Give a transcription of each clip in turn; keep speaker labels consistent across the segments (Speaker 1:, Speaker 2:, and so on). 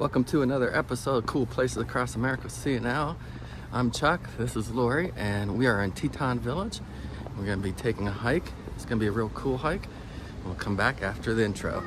Speaker 1: Welcome to another episode of Cool Places Across America. See it now. I'm Chuck, this is Lori, and we are in Teton Village. We're going to be taking a hike. It's going to be a real cool hike. We'll come back after the intro.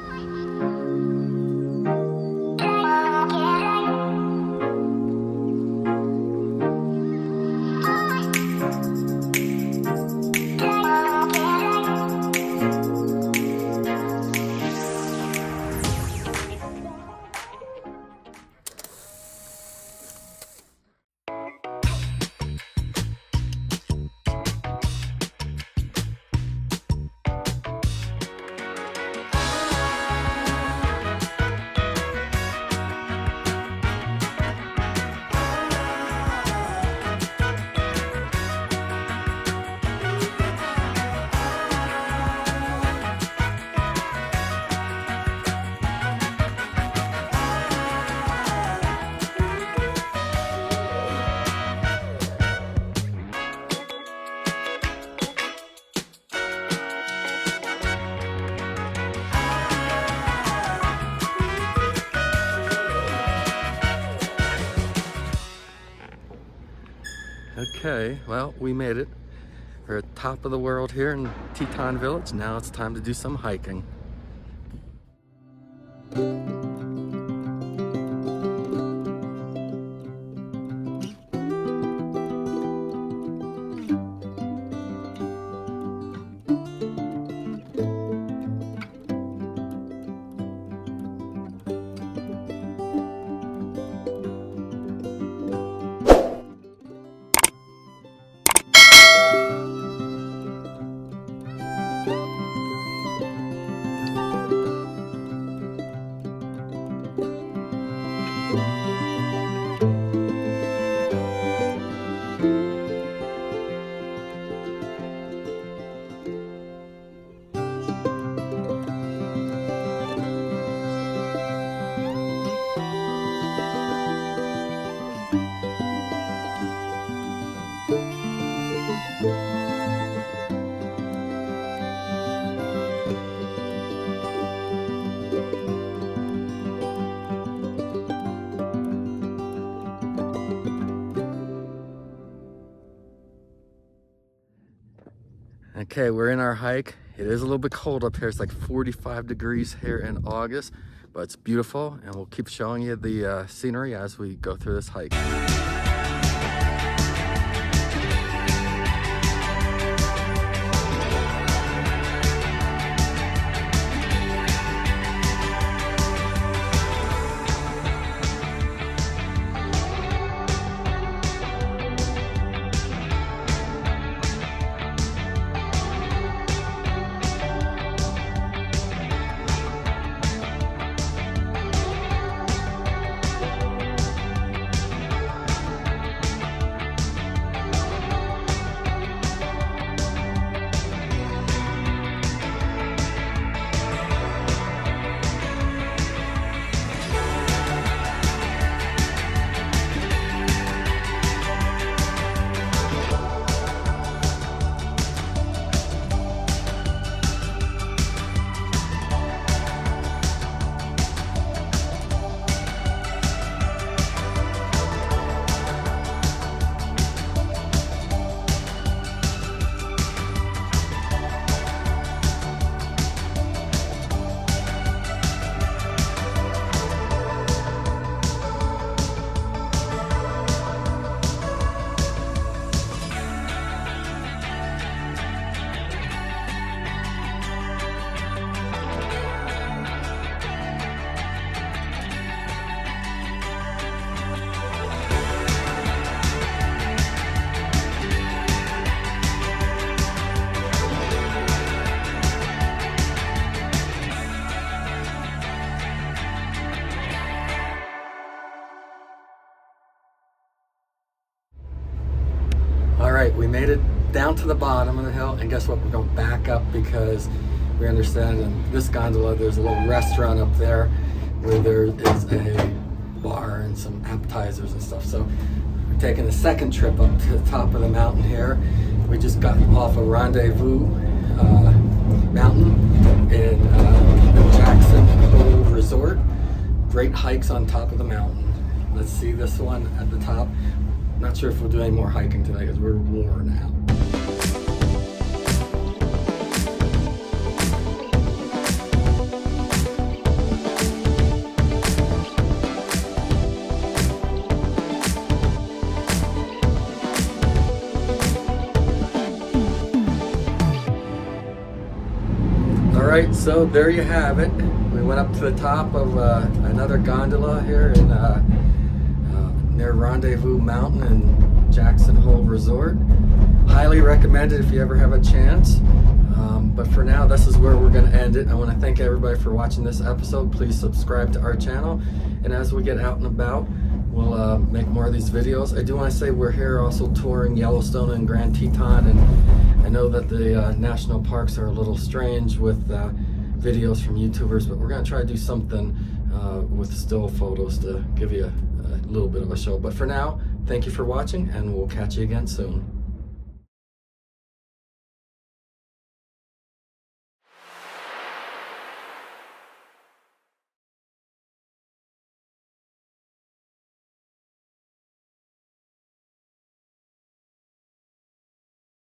Speaker 1: Okay, well, we made it. We're at the top of the world here in Teton Village. Now it's time to do some hiking. Okay, we're in our hike. It is a little bit cold up here. It's like 45 degrees here in August, but it's beautiful, and we'll keep showing you the scenery as we go through this hike. All right, we made it down to the bottom of the hill, and guess what? We're going back up because we understand in this gondola there's a little restaurant up there where there is a bar and some appetizers and stuff. So we're taking the second trip up to the top of the mountain here. We just got off of Rendezvous Mountain in the Jackson Hole Resort. great hikes on top of the mountain. Let's see this one at the top. Not sure if we'll do any more hiking today because we're worn out. Alright, so there you have it. We went up to the top of another gondola here in near Rendezvous Mountain in Jackson Hole Resort. Highly recommend it if you ever have a chance. But for now, this is where we're going to end it. I want to thank everybody for watching this episode. Please subscribe to our channel. And as we get out and about, we'll make more of these videos. I do want to say we're here also touring Yellowstone and Grand Teton, and I know that the national parks are a little strange with videos from YouTubers, but we're going to try to do something with still photos to give you a little bit of a show. But for now, thank you for watching, and we'll catch you again soon.